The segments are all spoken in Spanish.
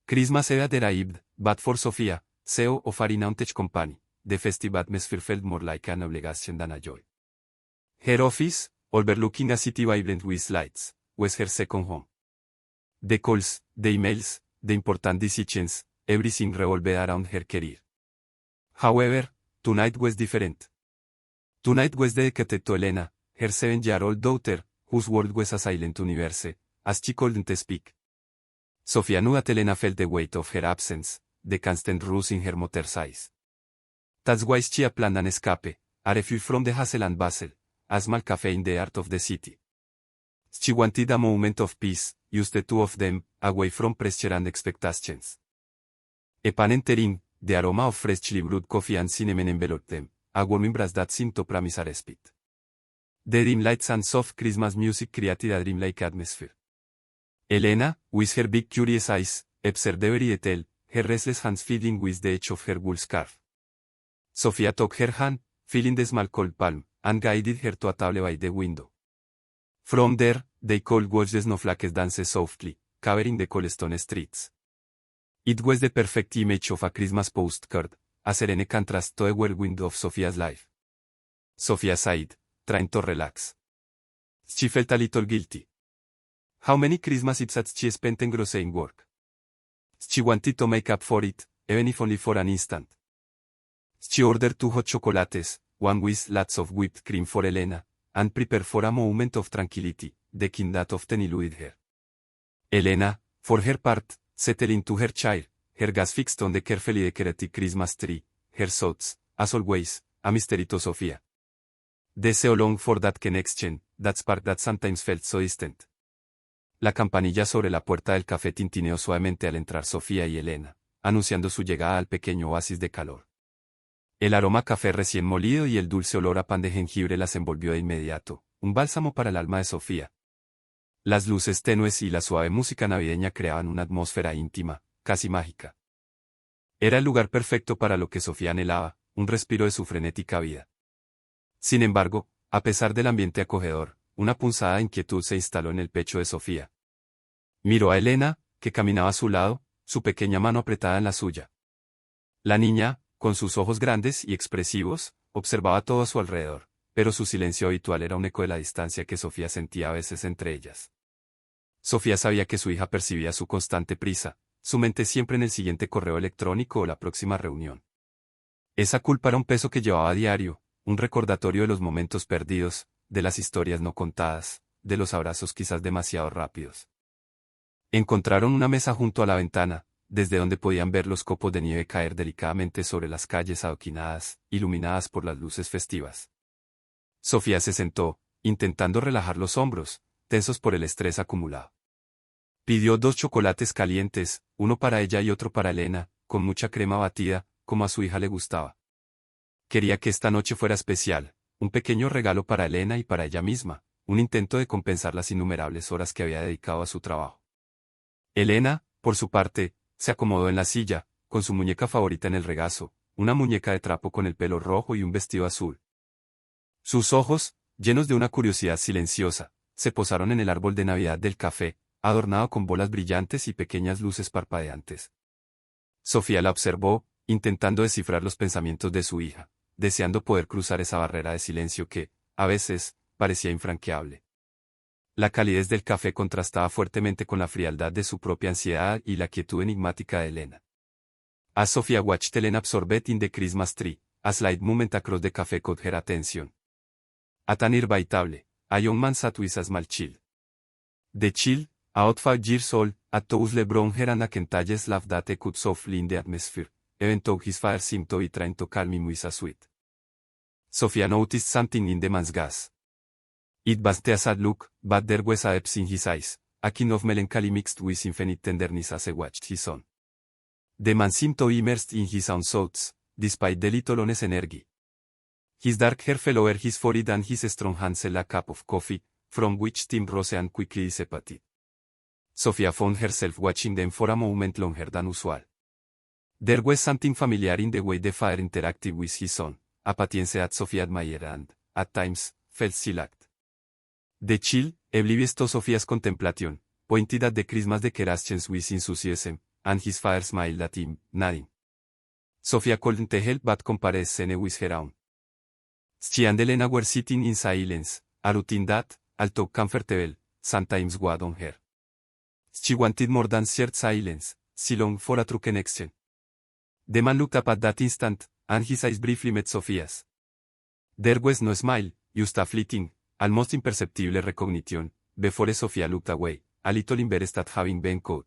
Christmas Eve derived, but for Sophia, CEO of Arinauntech Company, the festive atmosphere felt more like an obligation than a joy. Her office, overlooking a city vibrant with lights, was her second home. The calls, the emails, the important decisions, everything revolved around her career. However, tonight was different. Tonight was dedicated to Elena, her 7-year-old daughter, whose world was a silent universe, as she couldn't speak. Sophia knew that Elena felt the weight of her absence, the constant rush in her mother's eyes. That's why she had planned an escape, a refuge from the hustle and bustle, a small cafe in the heart of the city. She wanted a moment of peace, just the two of them, away from pressure and expectations. Upon entering, the aroma of freshly brewed coffee and cinnamon enveloped them, a warm embrace that seemed to promise a respite. The dim lights and soft Christmas music created a dreamlike atmosphere. Elena, with her big curious eyes, observed every detail, her restless hands fiddling with the edge of her wool scarf. Sophia took her hand, feeling the small cold palm, and guided her to a table by the window. From there, they could watch the snowflakes dance softly, covering the cobblestone streets. It was the perfect image of a Christmas postcard, a serene contrast to the whirlwind of Sophia's life. Sophia sighed, trying to relax. She felt a little guilty. How many Christmas Eves had she spent engrossing work? She wanted to make up for it, even if only for an instant. She ordered 2 hot chocolates, one with lots of whipped cream for Elena, and prepared for a moment of tranquility, the kind that often eluded her. Elena, for her part, settled into her chair, her gaze fixed on the carefully decorated Christmas tree, her thoughts, as always, a mystery to Sophia. Deseo longed for that connection, that spark that sometimes felt so distant. La campanilla sobre la puerta del café tintineó suavemente al entrar Sofía y Elena, anunciando su llegada al pequeño oasis de calor. El aroma a café recién molido y el dulce olor a pan de jengibre las envolvió de inmediato, un bálsamo para el alma de Sofía. Las luces tenues y la suave música navideña creaban una atmósfera íntima, casi mágica. Era el lugar perfecto para lo que Sofía anhelaba, un respiro de su frenética vida. Sin embargo, a pesar del ambiente acogedor, una punzada de inquietud se instaló en el pecho de Sofía. Miró a Elena, que caminaba a su lado, su pequeña mano apretada en la suya. La niña, con sus ojos grandes y expresivos, observaba todo a su alrededor, pero su silencio habitual era un eco de la distancia que Sofía sentía a veces entre ellas. Sofía sabía que su hija percibía su constante prisa, su mente siempre en el siguiente correo electrónico o la próxima reunión. Esa culpa era un peso que llevaba a diario, un recordatorio de los momentos perdidos, de las historias no contadas, de los abrazos quizás demasiado rápidos. Encontraron una mesa junto a la ventana, desde donde podían ver los copos de nieve caer delicadamente sobre las calles adoquinadas, iluminadas por las luces festivas. Sofía se sentó, intentando relajar los hombros, tensos por el estrés acumulado. Pidió 2 chocolates calientes, uno para ella y otro para Elena, con mucha crema batida, como a su hija le gustaba. Quería que esta noche fuera especial, un pequeño regalo para Elena y para ella misma, un intento de compensar las innumerables horas que había dedicado a su trabajo. Elena, por su parte, se acomodó en la silla, con su muñeca favorita en el regazo, una muñeca de trapo con el pelo rojo y un vestido azul. Sus ojos, llenos de una curiosidad silenciosa, se posaron en el árbol de Navidad del café, adornado con bolas brillantes y pequeñas luces parpadeantes. Sofía la observó, intentando descifrar los pensamientos de su hija, deseando poder cruzar esa barrera de silencio que, a veces, parecía infranqueable. La calidez del café contrastaba fuertemente con la frialdad de su propia ansiedad y la quietud enigmática de Elena. As Sophia watched Elena absorbed in the Christmas tree, a slight movement across the cafe caught her attention. At a nearby table, a young man sat with a small child. The child, about 5 years old, had tousled brown hair and a contagious laugh that echoed softly in the atmosphere, even though his father seemed to be trying to calm him with a sweet. Sophia noticed something in the man's gaze. It was a sad look, but there was a depth in his eyes, a kind of melancholy mixed with infinite tenderness as he watched his son. The man seemed to be immersed in his own thoughts, despite the little honest energy. His dark hair fell over his forehead and his strong hands held a cup of coffee, from which steam rose and quickly dissipated. Sophia found herself watching them for a moment longer than usual. There was something familiar in the way the father interacted with his son, a patience that Sophia admired and, at times, felt she lacked. The child, oblivious to Sophia's contemplation, pointed at the Christmas decorations with enthusiasm, and his father smiled at him, nodding. Sofia couldn't help but compare scene with her own. She and Elena were sitting in silence, a routine that, although comfortable, sometimes weighed on her. She wanted more than shared silence, she longed for a true connection. The man looked up at that instant, and his eyes briefly met Sophia's. There was no smile, just a fleeting, almost imperceptible recognition, before Sophia looked away, a little embarrassed at having been caught.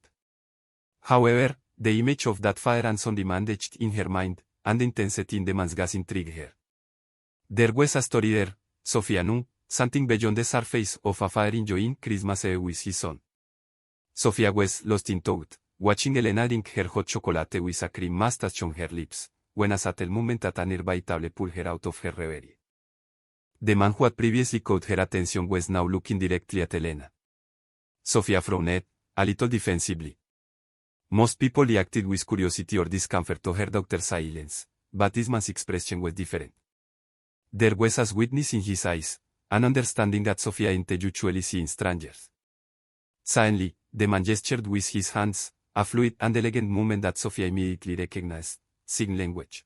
However, the image of that father and son demand etched in her mind, and the intensity in the man's gaze intrigued her. There was a story there, Sophia knew, something beyond the surface of a father enjoying Christmas Eve with his son. Sophia was lost in thought, watching Elena drink her hot chocolate with a cream mustache on her lips, when a subtle movement at a nearby table pulled her out of her reverie. The man who had previously caught her attention was now looking directly at Elena. Sophia frowned, a little defensively. Most people reacted with curiosity or discomfort to her daughter's silence, but this man's expression was different. There was a sweetness in his eyes, an understanding that Sophia didn't usually see in strangers. Suddenly, the man gestured with his hands, a fluid and elegant movement that Sophia immediately recognized, sign language.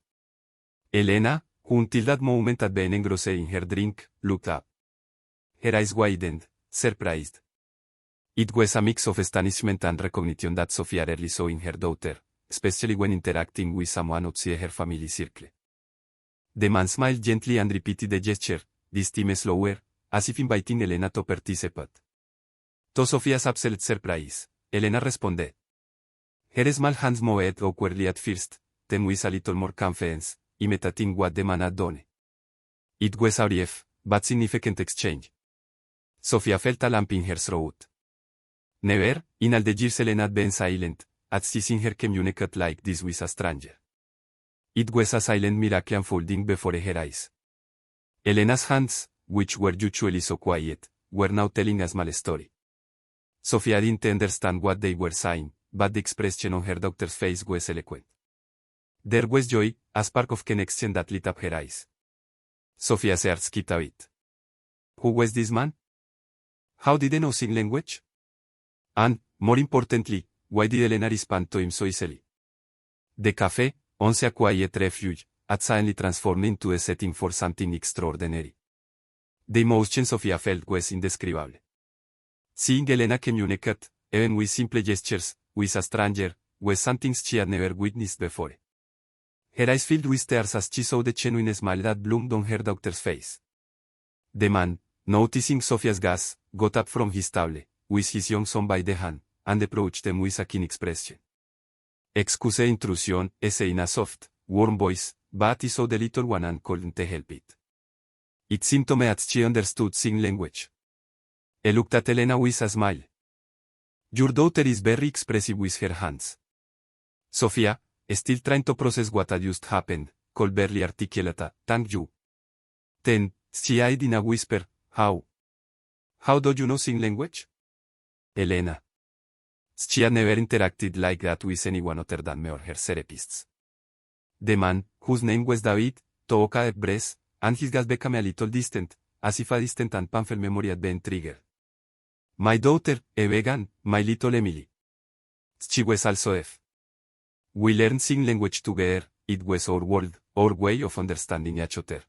Elena, who until that moment had been engrossed in her drink, looked up. Her eyes widened, surprised. It was a mix of astonishment and recognition that Sophia rarely saw in her daughter, especially when interacting with someone outside her family circle. The man smiled gently and repeated the gesture, this time slower, as if inviting Elena to participate. To Sophia's absolute surprise, Elena responded. Her small hands moved awkwardly at first, then with a little more confidence, imitating what the man had done. It was a brief, but significant exchange. Sophia felt a lump in her throat. Never, in all the years Elena had been silent, had she seen her communicate like this with a stranger. It was a silent miracle unfolding before her eyes. Elena's hands, which were usually so quiet, were now telling a small story. Sophia didn't understand what they were saying, but the expression on her daughter's face was eloquent. There was joy, a spark of connection that lit up her eyes. Sophia's heart skipped a bit. Who was this man? How did he know sign language? And, more importantly, why did Elena respond to him so easily? The café, once a quiet refuge, had suddenly transformed into a setting for something extraordinary. The emotion Sophia felt was indescribable. Seeing Elena communicate, even with simple gestures, with a stranger, was something she had never witnessed before. Her eyes filled with tears as she saw the genuine smile that bloomed on her daughter's face. The man, noticing Sophia's gaze, got up from his table, with his young son by the hand, and approached them with a keen expression. Excuse intrusion, said in a soft, warm voice, but he saw the little one and couldn't help it. It seemed to me that she understood sign language. He looked at Elena with a smile. Your daughter is very expressive with her hands. Sophia, still trying to process what had just happened, could barely articulate a thank you. Then, she added in a whisper, how? How do you know sign language? Elena. She had never interacted like that with anyone other than me or her therapists. The man, whose name was David, took a deep breath, and his gaze became a little distant, as if a distant and painful memory had been triggered. My daughter, began, my little Emily. She was also deaf. We learned sign language together, it was our world, our way of understanding each other.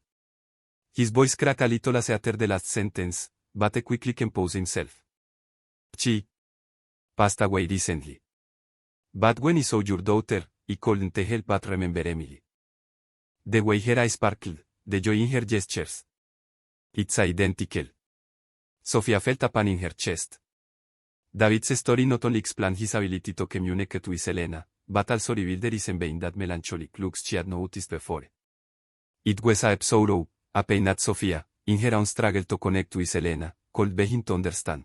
His voice cracked a little as he uttered the last sentence, but he quickly composed himself. She passed away recently. But when he saw your daughter, he couldn't help but remember Emily. The way her eyes sparkled, the joy in her gestures. It's identical. Sophia felt a pain in her chest. David's story not only explained his ability to communicate with Elena, but also revealed the reason behind that melancholic looks she had noticed before. It was a deep sorrow, a pain that Sophia, in her own struggle to connect with Elena, could begin to understand.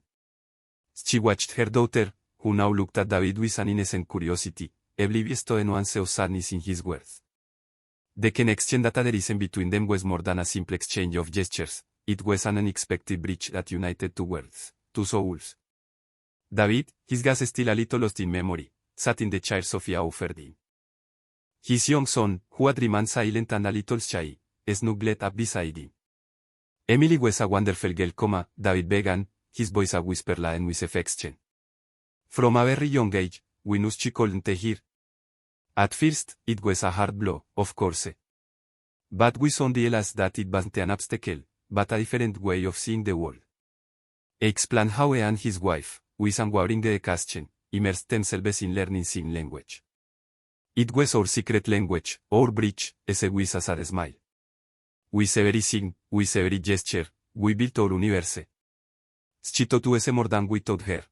She watched her daughter, who now looked at David with an innocent curiosity, oblivious to the nuance of sadness in his words. The connection that had arisen between them was more than a simple exchange of gestures, it was an unexpected bridge that united two worlds, two souls. David, his gaze still a little lost in memory, sat in the chair Sophia offered him. His young son, who had remained silent and a little shy, snuggled up beside him. Emily was a wonderful girl, David began, his voice a whisper laden with affection. From a very young age, Winus she couldn't hear. At first, it was a hard blow, of course. But we soon realized that it wasn't an obstacle, but a different way of seeing the world. He explained how he and his wife, with wearing the question, immersed themselves in learning sign language. It was our secret language, our bridge, said with a sad smile. With every sign, with every gesture, we built our universe. She taught us more than we taught her.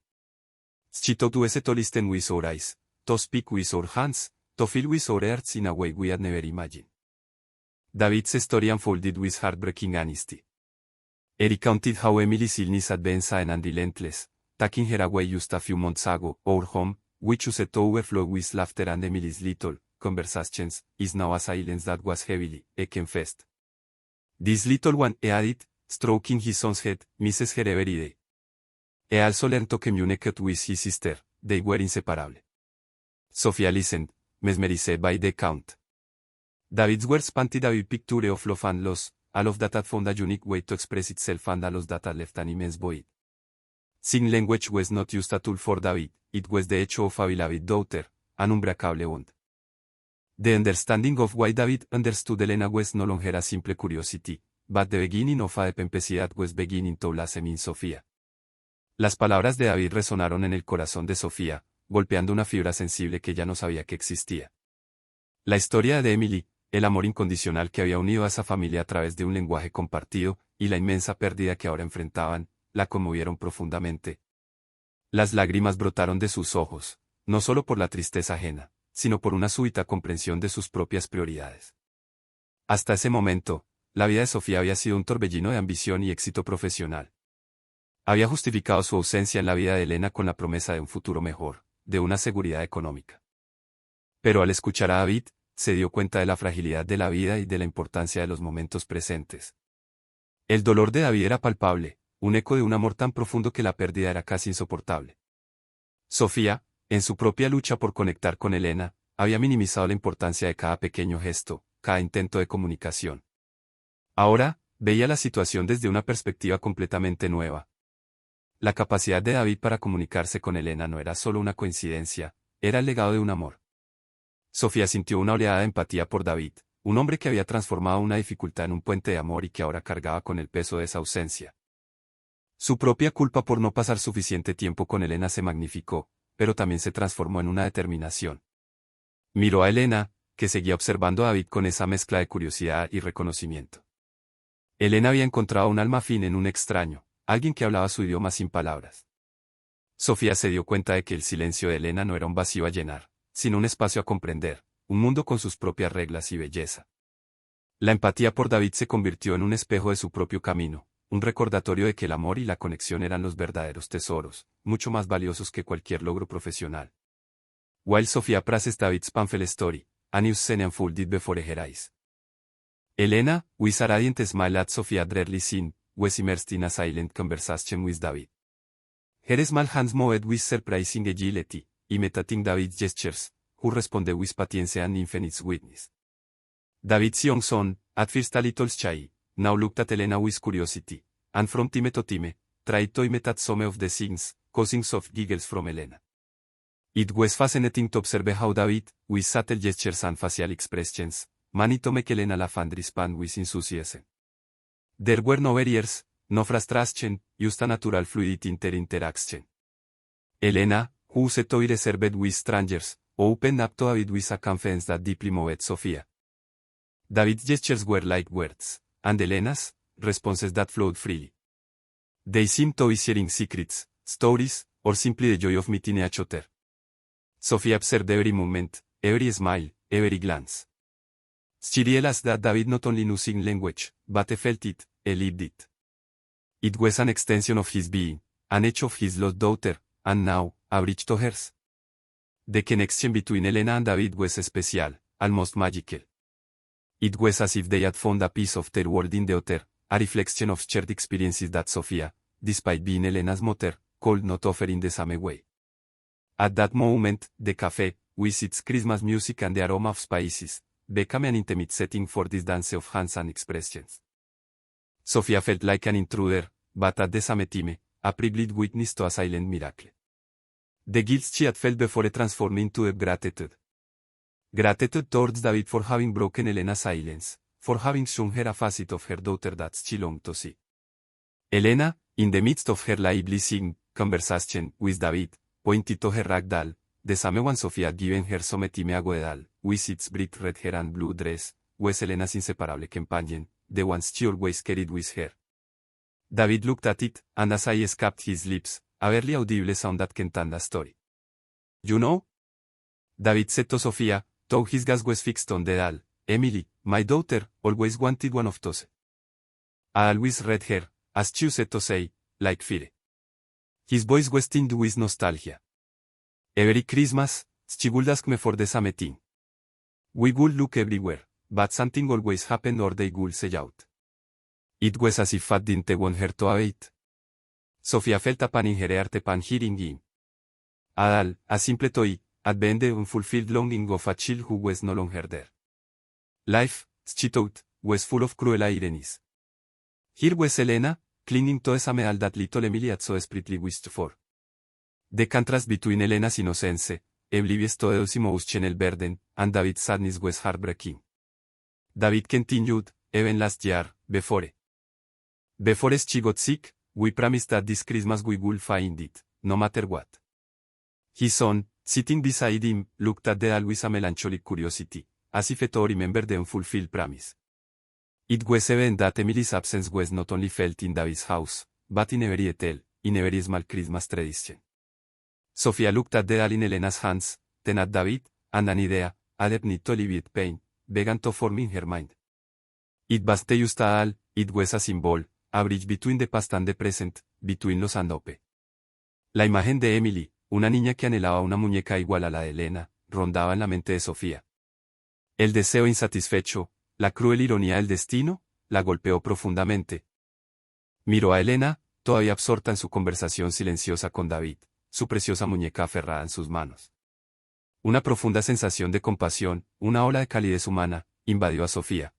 She taught us to listen with our eyes, to speak with our hands, to feel with our hearts in a way we had never imagined. David's story unfolded with heartbreaking honesty. He recounted how Emily's illness advanced and relentless, taking her away just a few months ago. Our home, which used to overflow with laughter and Emily's little conversations, is now a silence that was heavily, he confessed. This little one, he added, stroking his son's head, misses her every day. He also learned to communicate with his sister. They were inseparable. Sophia listened, mesmerized by the account. David's words painted a vivid picture of love and loss, a love that had found a unique way to express itself and a loss that had left an immense void. Sign language was not just a tool for David, it was the echo of a beloved daughter, an unbreakable bond. The understanding of why David understood Elena was no longer a simple curiosity, but the beginning of a dependency that was beginning to blossom in Sofía. Las palabras de David resonaron en el corazón de Sofía, golpeando una fibra sensible que ya no sabía que existía. La historia de Emily, el amor incondicional que había unido a esa familia a través de un lenguaje compartido, y la inmensa pérdida que ahora enfrentaban, la conmovieron profundamente. Las lágrimas brotaron de sus ojos, no solo por la tristeza ajena, sino por una súbita comprensión de sus propias prioridades. Hasta ese momento, la vida de Sofía había sido un torbellino de ambición y éxito profesional. Había justificado su ausencia en la vida de Elena con la promesa de un futuro mejor, de una seguridad económica. Pero al escuchar a David, se dio cuenta de la fragilidad de la vida y de la importancia de los momentos presentes. El dolor de David era palpable, un eco de un amor tan profundo que la pérdida era casi insoportable. Sofía, en su propia lucha por conectar con Elena, había minimizado la importancia de cada pequeño gesto, cada intento de comunicación. Ahora, veía la situación desde una perspectiva completamente nueva. La capacidad de David para comunicarse con Elena no era solo una coincidencia, era el legado de un amor. Sofía sintió una oleada de empatía por David, un hombre que había transformado una dificultad en un puente de amor y que ahora cargaba con el peso de esa ausencia. Su propia culpa por no pasar suficiente tiempo con Elena se magnificó, pero también se transformó en una determinación. Miró a Elena, que seguía observando a David con esa mezcla de curiosidad y reconocimiento. Elena había encontrado un alma afín en un extraño, alguien que hablaba su idioma sin palabras. Sofía se dio cuenta de que el silencio de Elena no era un vacío a llenar, sino un espacio a comprender, un mundo con sus propias reglas y belleza. La empatía por David se convirtió en un espejo de su propio camino, un recordatorio de que el amor y la conexión eran los verdaderos tesoros, mucho más valiosos que cualquier logro profesional. While Sofía processed David's painful story, a new scene unfolded before her eyes. Elena, with a radiant smile at Sofia had rarely seen, was immersed in a silent conversation with David. Her small hands moved with surprising agility, imitating David's gestures, who responded with patience and infinite sweetness. David's young son, at first a little shy, now looked at Elena with curiosity, and from time to time, tried to imitate some of the things, causing soft giggles from Elena. It was fascinating to observe how David, with subtle gestures and facial expressions, managed to make Elena laugh and respond with enthusiasm. There were no barriers, no frustration, just a natural fluidity in their interaction. Elena, who used to be reserved with strangers, opened up to David with a confidence that deeply moved Sofía. David's gestures were like words, and Elena's, responses that flowed freely. They seemed to be sharing secrets, stories, or simply the joy of meeting each other. Sofía observed every movement, every smile, every glance. She realized that David not only knew sign language, but he felt it, he lived it. It was an extension of his being, an edge of his lost daughter, and now, a bridge to hers. The connection between Elena and David was special, almost magical. It was as if they had found a piece of their world in the other, a reflection of shared experiences that Sofía, despite being Elena's mother, could not offer in the same way. At that moment, the café, with its Christmas music and the aroma of spices, became an intimate setting for this dance of hands and expressions. Sofía felt like an intruder, but at the same time, a privileged witness to a silent miracle. The guilt she had felt before transformed into deep gratitude. Gratitude towards David for having broken Elena's silence, for having shown her a facet of her daughter that she longed to see. Elena, in the midst of her lively conversation with David, pointed to her rag doll, the same one Sophia had given her some time ago. Doll, with its bright red hair and blue dress, was Elena's inseparable companion, the one she always carried with her. David looked at it, and as I escaped his lips, a barely audible sound that contained a story. You know? David said to Sophia, though his gaze was fixed on the doll. Emily, my daughter, always wanted one of those. I always read her, as she used to say, like fire. His voice was tinged with nostalgia. Every Christmas, she would ask me for the same thing. We would look everywhere, but something always happened or they would say out. It was as if Fat didn't want her to have it. Sophia felt a pain in her heart upon hearing him. A doll, a simple toy, had been the unfulfilled longing of a child who was no longer there. Life, she thought, was full of cruel ironies. Here was Elena, clinging to the medal that little Emily had so desperately wished for. The contrast between Elena's innocence, oblivious to the emotional burden, and David's sadness was heartbreaking. David continued, even last year, before she got sick, we promised that this Christmas we would find it, no matter what. His son, sitting beside him, looked at the doll with a melancholic curiosity, as if to remember the unfulfilled promise. It was evident that Emily's absence was not only felt in David's house, but in every detail, in every small Christmas tradition. Sophia looked at the doll in Elena's hands, then at David, and an idea, a deep need to alleviate pain, began to form in her mind. It was just a doll, it was a symbol, a bridge between the past and the present, between los and hope. La imagen de Emily, una niña que anhelaba una muñeca igual a la de Elena, rondaba en la mente de Sofía. El deseo insatisfecho, la cruel ironía del destino, la golpeó profundamente. Miró a Elena, todavía absorta en su conversación silenciosa con David, su preciosa muñeca aferrada en sus manos. Una profunda sensación de compasión, una ola de calidez humana, invadió a Sofía.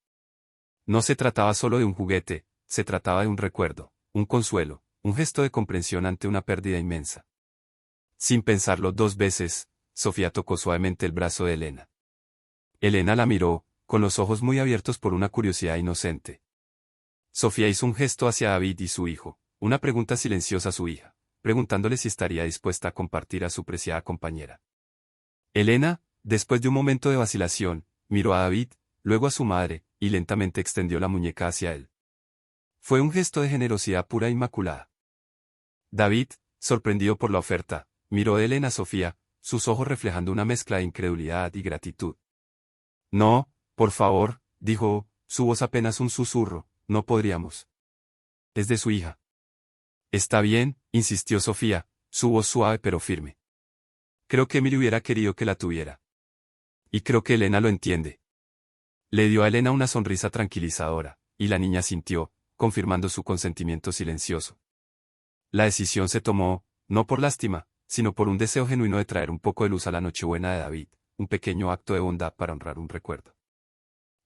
No se trataba solo de un juguete, se trataba de un recuerdo, un consuelo, un gesto de comprensión ante una pérdida inmensa. Sin pensarlo dos veces, Sofía tocó suavemente el brazo de Elena. Elena la miró, con los ojos muy abiertos por una curiosidad inocente. Sofía hizo un gesto hacia David y su hijo, una pregunta silenciosa a su hija, preguntándole si estaría dispuesta a compartir a su preciada compañera. Elena, después de un momento de vacilación, miró a David, luego a su madre, y lentamente extendió la muñeca hacia él. Fue un gesto de generosidad pura e inmaculada. David, sorprendido por la oferta, miró de Elena a Sofía, sus ojos reflejando una mezcla de incredulidad y gratitud. No, por favor, dijo, su voz apenas un susurro, no podríamos. Es de su hija. Está bien, insistió Sofía, su voz suave pero firme. Creo que Emily hubiera querido que la tuviera. Y creo que Elena lo entiende. Le dio a Elena una sonrisa tranquilizadora, y la niña sintió, confirmando su consentimiento silencioso. La decisión se tomó, no por lástima, sino por un deseo genuino de traer un poco de luz a la Nochebuena de David, un pequeño acto de bondad para honrar un recuerdo.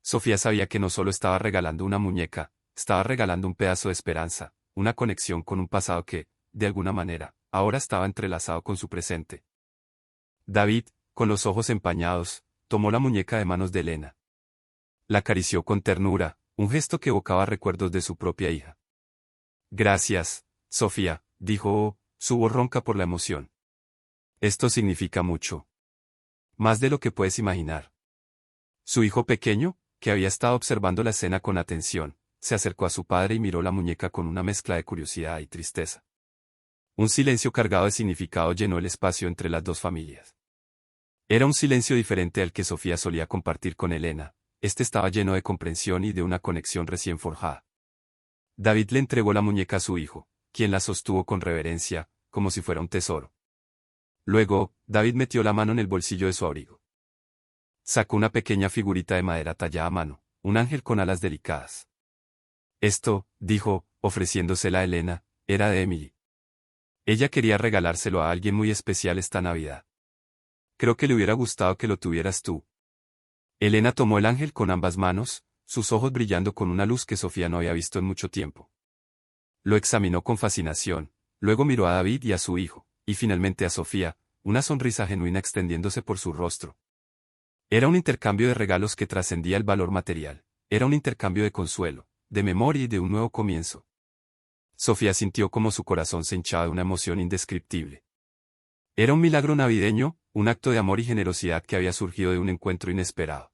Sofía sabía que no solo estaba regalando una muñeca, estaba regalando un pedazo de esperanza, una conexión con un pasado que, de alguna manera, ahora estaba entrelazado con su presente. David, con los ojos empañados, tomó la muñeca de manos de Elena. La acarició con ternura, un gesto que evocaba recuerdos de su propia hija. Gracias, Sofía, dijo, su voz ronca por la emoción. Esto significa mucho. Más de lo que puedes imaginar. Su hijo pequeño, que había estado observando la escena con atención, se acercó a su padre y miró la muñeca con una mezcla de curiosidad y tristeza. Un silencio cargado de significado llenó el espacio entre las dos familias. Era un silencio diferente al que Sofía solía compartir con Elena, este estaba lleno de comprensión y de una conexión recién forjada. David le entregó la muñeca a su hijo, quien la sostuvo con reverencia, como si fuera un tesoro. Luego, David metió la mano en el bolsillo de su abrigo. Sacó una pequeña figurita de madera tallada a mano, un ángel con alas delicadas. Esto, dijo, ofreciéndosela a Elena, era de Emily. Ella quería regalárselo a alguien muy especial esta Navidad. Creo que le hubiera gustado que lo tuvieras tú. Elena tomó el ángel con ambas manos, sus ojos brillando con una luz que Sofía no había visto en mucho tiempo. Lo examinó con fascinación, luego miró a David y a su hijo, y finalmente a Sofía, una sonrisa genuina extendiéndose por su rostro. Era un intercambio de regalos que trascendía el valor material. Era un intercambio de consuelo, de memoria y de un nuevo comienzo. Sofía sintió como su corazón se hinchaba de una emoción indescriptible. Era un milagro navideño, un acto de amor y generosidad que había surgido de un encuentro inesperado.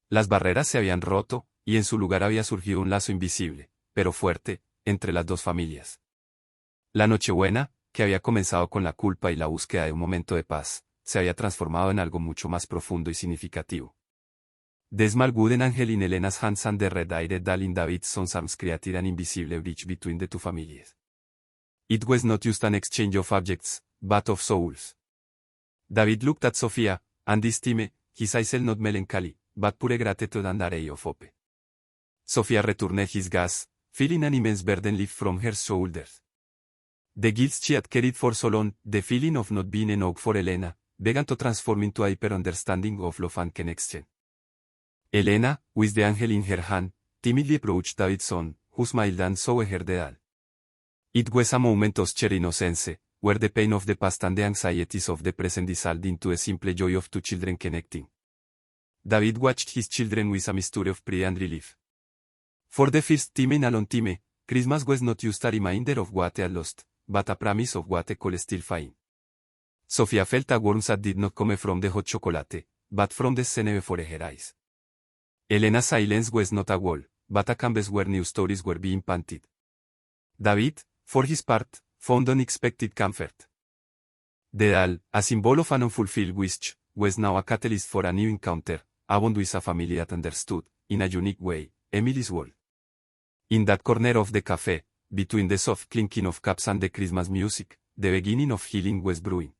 Las barreras se habían roto, y en su lugar había surgido un lazo invisible, pero fuerte, entre las dos familias. La Nochebuena, que había comenzado con la culpa y la búsqueda de un momento de paz, se había transformado en algo mucho más profundo y significativo. Des Malguden Angelin Elenas Hansan de Redaire Dalin David son Sams created an invisible bridge between the two families. It was not just an exchange of objects, but of souls. David looked at Sophia, and this time, his eyes were not melancholy, but pure gratitude and a ray of hope. Sophia returned his gaze, feeling an immense burden lift from her shoulders. The guilt she had carried for so long, the feeling of not being enough for Elena, began to transform into a deeper understanding of love and connection. Elena, with the angel in her hand, timidly approached David's son, who smiled and saw her dead. It was a moment of sheer innocence, where the pain of the past and the anxieties of the present dissolved into the simple joy of two children connecting. David watched his children with a mixture of pride and relief. For the first time in a long time, Christmas was not just a reminder of what they had lost, but a promise of what they could still find. Sophia felt a warmth that did not come from the hot chocolate, but from the scene before her eyes. Elena's silence was not a wall, but a canvas where new stories were being painted. David, for his part, found unexpected comfort. The doll, a symbol of an unfulfilled wish, was now a catalyst for a new encounter, a bond with a family that understood, in a unique way, Emily's world. In that corner of the cafe, between the soft clinking of cups and the Christmas music, the beginning of healing was brewing.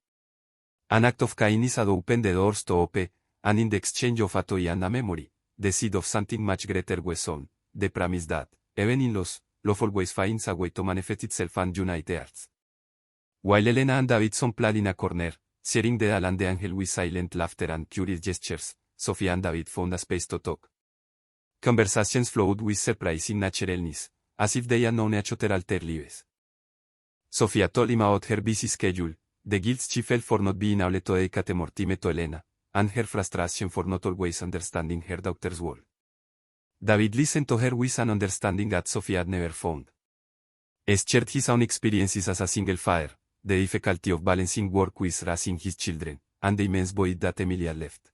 An act of kindness had opened the doors to hope, and in the exchange of a toy and a memory, the seed of something much greater was sown, the promise that, even in loss, love always finds a way to manifest itself and unite hearts. While Elena and Davidson played in a corner, sharing the doll and the angel with silent laughter and curious gestures, Sophia and David found a space to talk. Conversations flowed with surprising naturalness, as if they had known each other all their lives. Sophia told him about her busy schedule, the guilt she felt for not being able to dedicate more time to Elena, and her frustration for not always understanding her daughter's world. David listened to her with an understanding that Sophia had never found. He shared his own experiences as a single father, the difficulty of balancing work with raising his children, and the immense void that Emilia left.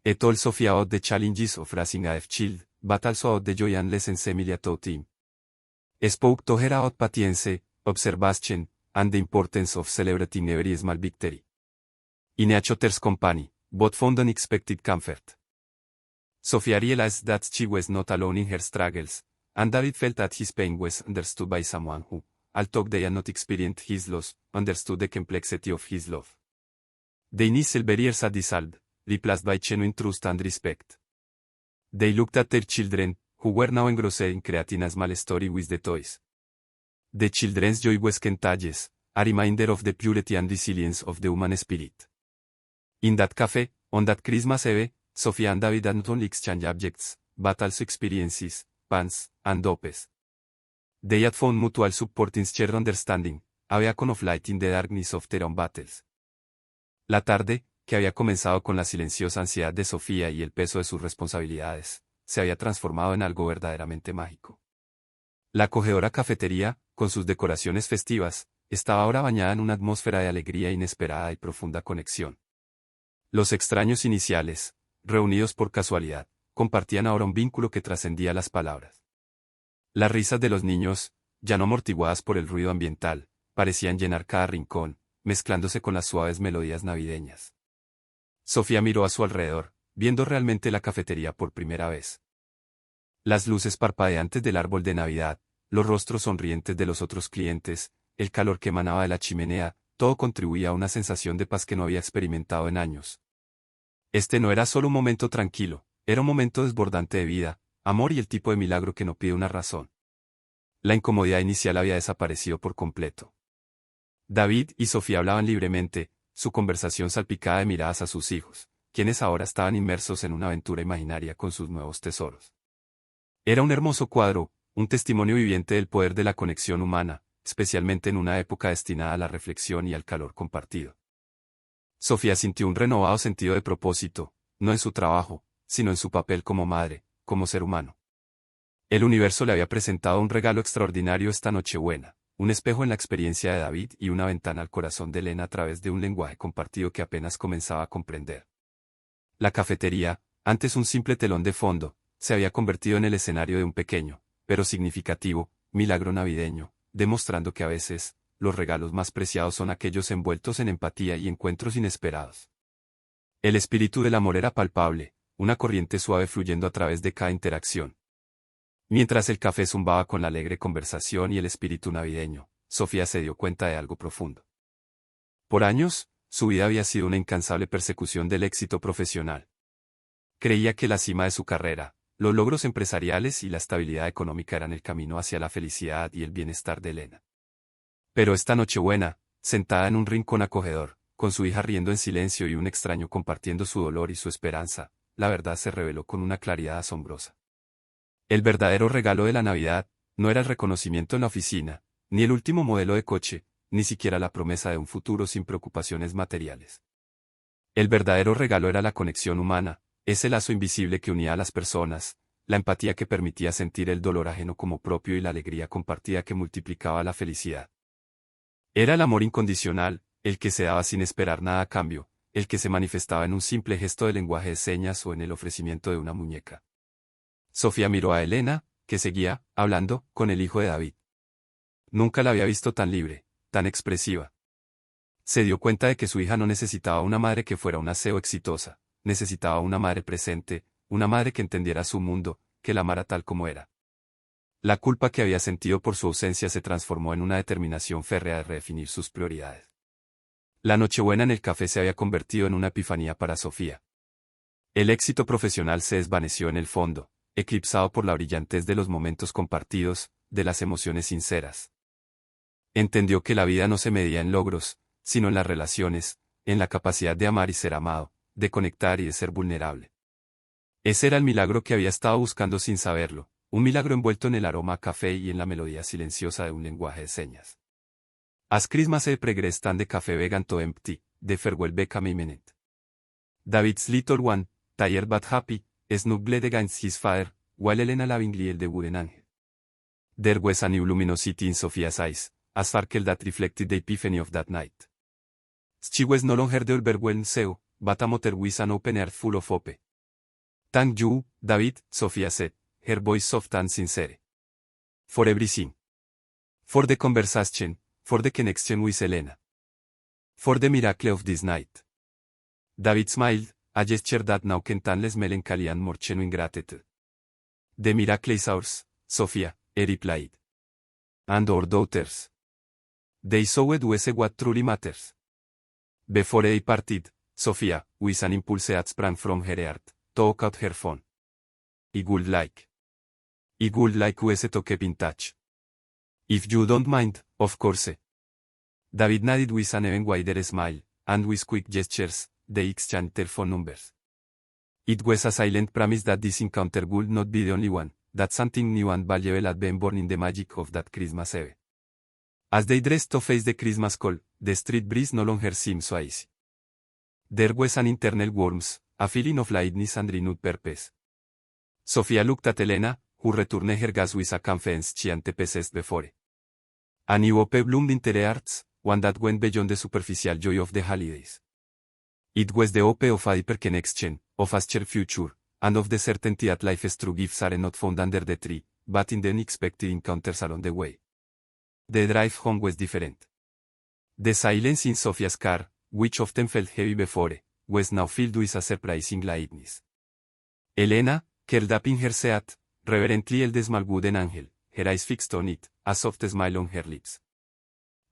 He told Sophia about the challenges of raising a deaf child, but also about the joy and lessons Emilia taught him. He spoke to her about patience, observation, and the importance of celebrating every small victory. In each other's company, both found unexpected comfort. Sophia realized that she was not alone in her struggles, and David felt that his pain was understood by someone who, although they had not experienced his loss, understood the complexity of his love. The initial barriers had dissolved, replaced by genuine trust and respect. They looked at their children, who were now engrossed in creating a small story with the toys. The children's joy was contagious, a reminder of the purity and resilience of the human spirit. In that cafe, on that Christmas Eve, Sophia and David had not only exchanged objects, but also experiences, plans, and hopes. They had found mutual support in shared understanding, a beacon of light in the darkness of their own battles. La tarde, que había comenzado con la silenciosa ansiedad de Sofía y el peso de sus responsabilidades, se había transformado en algo verdaderamente mágico. La acogedora cafetería, con sus decoraciones festivas, estaba ahora bañada en una atmósfera de alegría inesperada y profunda conexión. Los extraños iniciales, reunidos por casualidad, compartían ahora un vínculo que trascendía las palabras. Las risas de los niños, ya no amortiguadas por el ruido ambiental, parecían llenar cada rincón, mezclándose con las suaves melodías navideñas. Sofía miró a su alrededor, viendo realmente la cafetería por primera vez. Las luces parpadeantes del árbol de Navidad, los rostros sonrientes de los otros clientes, el calor que emanaba de la chimenea, todo contribuía a una sensación de paz que no había experimentado en años. Este no era solo un momento tranquilo, era un momento desbordante de vida, amor y el tipo de milagro que no pide una razón. La incomodidad inicial había desaparecido por completo. David y Sofía hablaban libremente, su conversación salpicada de miradas a sus hijos, quienes ahora estaban inmersos en una aventura imaginaria con sus nuevos tesoros. Era un hermoso cuadro, un testimonio viviente del poder de la conexión humana, especialmente en una época destinada a la reflexión y al calor compartido. Sofía sintió un renovado sentido de propósito, no en su trabajo, sino en su papel como madre, como ser humano. El universo le había presentado un regalo extraordinario esta Nochebuena, un espejo en la experiencia de David y una ventana al corazón de Elena a través de un lenguaje compartido que apenas comenzaba a comprender. La cafetería, antes un simple telón de fondo, se había convertido en el escenario de un pequeño, pero significativo, milagro navideño, demostrando que a veces, los regalos más preciados son aquellos envueltos en empatía y encuentros inesperados. El espíritu del amor era palpable, una corriente suave fluyendo a través de cada interacción. Mientras el café zumbaba con la alegre conversación y el espíritu navideño, Sofía se dio cuenta de algo profundo. Por años, su vida había sido una incansable persecución del éxito profesional. Creía que la cima de su carrera, los logros empresariales y la estabilidad económica eran el camino hacia la felicidad y el bienestar de Elena. Pero esta Nochebuena, sentada en un rincón acogedor, con su hija riendo en silencio y un extraño compartiendo su dolor y su esperanza, la verdad se reveló con una claridad asombrosa. El verdadero regalo de la Navidad, no era el reconocimiento en la oficina, ni el último modelo de coche, ni siquiera la promesa de un futuro sin preocupaciones materiales. El verdadero regalo era la conexión humana, ese lazo invisible que unía a las personas, la empatía que permitía sentir el dolor ajeno como propio y la alegría compartida que multiplicaba la felicidad. Era el amor incondicional, el que se daba sin esperar nada a cambio, el que se manifestaba en un simple gesto de lenguaje de señas o en el ofrecimiento de una muñeca. Sofía miró a Elena, que seguía, hablando, con el hijo de David. Nunca la había visto tan libre, tan expresiva. Se dio cuenta de que su hija no necesitaba una madre que fuera una CEO exitosa, necesitaba una madre presente, una madre que entendiera su mundo, que la amara tal como era. La culpa que había sentido por su ausencia se transformó en una determinación férrea de redefinir sus prioridades. La Nochebuena en el café se había convertido en una epifanía para Sofía. El éxito profesional se desvaneció en el fondo, eclipsado por la brillantez de los momentos compartidos, de las emociones sinceras. Entendió que la vida no se medía en logros, sino en las relaciones, en la capacidad de amar y ser amado, de conectar y de ser vulnerable. Ese era el milagro que había estado buscando sin saberlo, un milagro envuelto en el aroma a café y en la melodía silenciosa de un lenguaje de señas. As Christmas e pregrestan de café vegan to empty, de Farewell Beckham Imminent. David's little one, tired but happy, snuggled against his father, while Elena lovingly held the wooden angel. There was a new luminosity in Sophia's eyes, a sparkle that reflected the epiphany of that night. She was no longer the overwhelmed CEO, but a mother with an open heart full of hope. Thank you, David, Sophia said, her voice soft and sincere. For everything. For the conversation, for the connection with Elena. For the miracle of this night. David smiled, a gesture that now contained melancholy and more genuine gratitude. The miracle is ours, Sophia, he replied. And our daughters. They saw what truly matters. Before they parted, Sophia, with an impulse that sprang from her heart, took out her phone. I would like us to keep in touch. If you don't mind, of course. David nodded with an even wider smile, and with quick gestures, they exchanged their phone numbers. It was a silent promise that this encounter would not be the only one, that something new and valuable had been born in the magic of that Christmas Eve. As they dressed to face the Christmas cold, the street breeze no longer seemed so icy. There was an internal warmth, a feeling of lightness and renewed purpose. Sophia looked at Elena, who returned her gaze with a confidence she hadn't possessed before. A new hope bloomed in their hearts, one that went beyond the superficial joy of the holidays. It was the hope of a deeper connection, of a shared future, and of the certainty that life's true gifts are not found under the tree, but in the unexpected encounters along the way. The drive home was different. The silence in Sophia's car, which often felt heavy before, was now filled with a surprising lightness. Elena, curled up in her seat, reverently held the small wooden angel, her eyes fixed on it, a soft smile on her lips.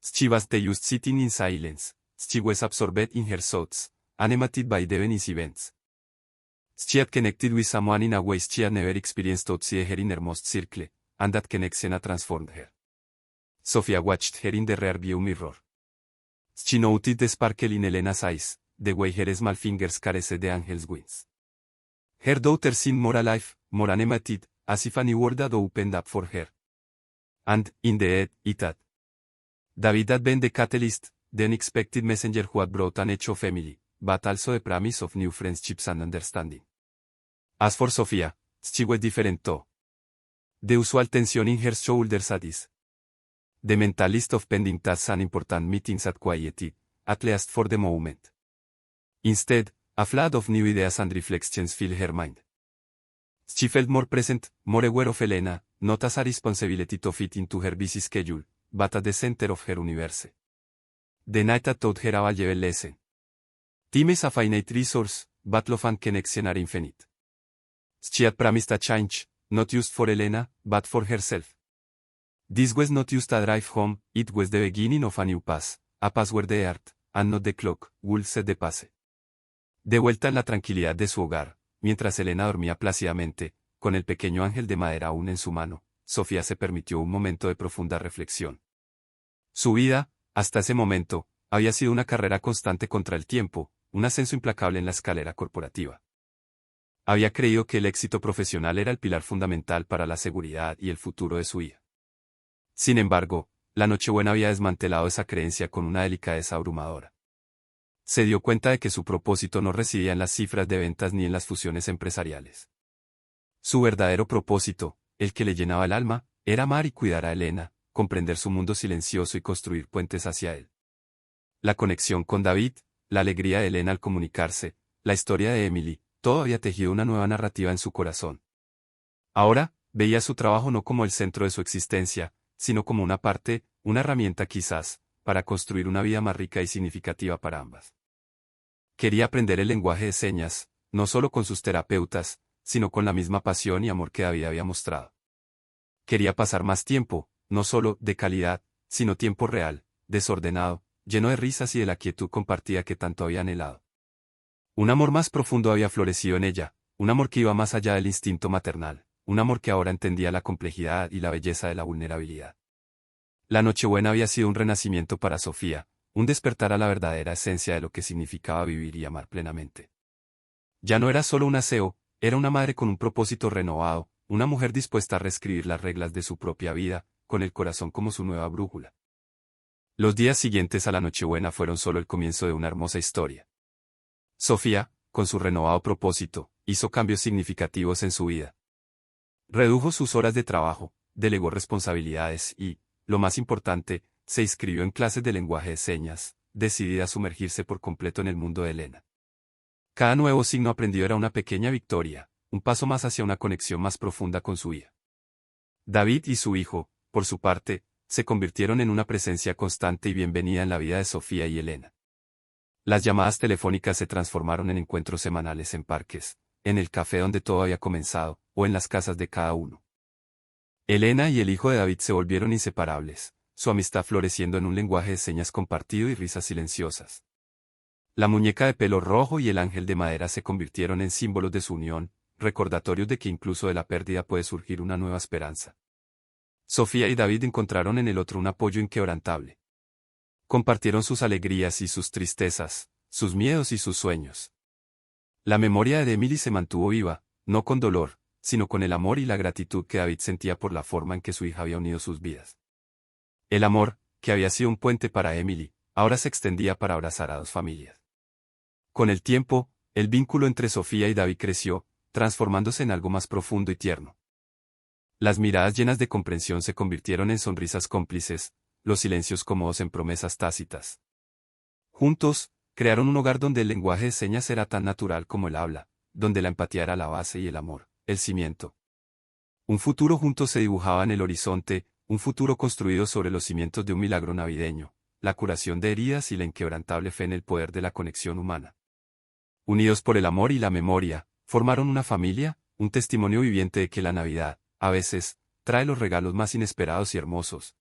She was just sitting in silence, she was absorbed in her thoughts, animated by the Venice events. She had connected with someone in a way she had never experienced outside her innermost circle, and that connection had transformed her. Sophia watched her in the rearview mirror. She noted the sparkle in Elena's eyes, the way her small fingers caressed the angel's wings. Her daughter seemed more alive, more animated, as if a new world had opened up for her. And, in the end, it had. David had been the catalyst, the unexpected messenger who had brought an edge of family, but also the promise of new friendships and understanding. As for Sophia, she was different too. The usual tension in her shoulders at ease. The mental list of pending tasks and important meetings had quieted, at least for the moment. Instead, a flood of new ideas and reflections filled her mind. She felt more present, more aware of Elena, not as a responsibility to fit into her busy schedule, but at the center of her universe. The night had taught her a valuable lesson. Time is a finite resource, but love and connection are infinite. She had promised a change, not just for Elena, but for herself. This was not just a drive home, it was the beginning of a new path, a path where the earth, and not the clock, would set the pace. De vuelta en la tranquilidad de su hogar, mientras Elena dormía plácidamente, con el pequeño ángel de madera aún en su mano, Sofía se permitió un momento de profunda reflexión. Su vida, hasta ese momento, había sido una carrera constante contra el tiempo, un ascenso implacable en la escalera corporativa. Había creído que el éxito profesional era el pilar fundamental para la seguridad y el futuro de su hija. Sin embargo, la Nochebuena había desmantelado esa creencia con una delicadeza abrumadora. Se dio cuenta de que su propósito no residía en las cifras de ventas ni en las fusiones empresariales. Su verdadero propósito, el que le llenaba el alma, era amar y cuidar a Elena, comprender su mundo silencioso y construir puentes hacia él. La conexión con David, la alegría de Elena al comunicarse, la historia de Emily, todo había tejido una nueva narrativa en su corazón. Ahora, veía su trabajo no como el centro de su existencia, sino como una parte, una herramienta quizás, para construir una vida más rica y significativa para ambas. Quería aprender el lenguaje de señas, no solo con sus terapeutas, sino con la misma pasión y amor que David había mostrado. Quería pasar más tiempo, no solo de calidad, sino tiempo real, desordenado, lleno de risas y de la quietud compartida que tanto había anhelado. Un amor más profundo había florecido en ella, un amor que iba más allá del instinto maternal, un amor que ahora entendía la complejidad y la belleza de la vulnerabilidad. La Nochebuena había sido un renacimiento para Sofía, un despertar a la verdadera esencia de lo que significaba vivir y amar plenamente. Ya no era solo un aseo, era una madre con un propósito renovado, una mujer dispuesta a reescribir las reglas de su propia vida, con el corazón como su nueva brújula. Los días siguientes a la Nochebuena fueron solo el comienzo de una hermosa historia. Sofía, con su renovado propósito, hizo cambios significativos en su vida. Redujo sus horas de trabajo, delegó responsabilidades y, lo más importante, se inscribió en clases de lenguaje de señas, decidida a sumergirse por completo en el mundo de Elena. Cada nuevo signo aprendido era una pequeña victoria, un paso más hacia una conexión más profunda con su hija. David y su hijo, por su parte, se convirtieron en una presencia constante y bienvenida en la vida de Sofía y Elena. Las llamadas telefónicas se transformaron en encuentros semanales en parques, en el café donde todo había comenzado, o en las casas de cada uno. Elena y el hijo de David se volvieron inseparables, su amistad floreciendo en un lenguaje de señas compartido y risas silenciosas. La muñeca de pelo rojo y el ángel de madera se convirtieron en símbolos de su unión, recordatorios de que incluso de la pérdida puede surgir una nueva esperanza. Sofía y David encontraron en el otro un apoyo inquebrantable. Compartieron sus alegrías y sus tristezas, sus miedos y sus sueños. La memoria de Emily se mantuvo viva, no con dolor, sino con el amor y la gratitud que David sentía por la forma en que su hija había unido sus vidas. El amor, que había sido un puente para Emily, ahora se extendía para abrazar a dos familias. Con el tiempo, el vínculo entre Sofía y David creció, transformándose en algo más profundo y tierno. Las miradas llenas de comprensión se convirtieron en sonrisas cómplices, los silencios cómodos en promesas tácitas. Juntos, crearon un hogar donde el lenguaje de señas era tan natural como el habla, donde la empatía era la base y el amor, el cimiento. Un futuro juntos se dibujaba en el horizonte, un futuro construido sobre los cimientos de un milagro navideño, la curación de heridas y la inquebrantable fe en el poder de la conexión humana. Unidos por el amor y la memoria, formaron una familia, un testimonio viviente de que la Navidad, a veces, trae los regalos más inesperados y hermosos,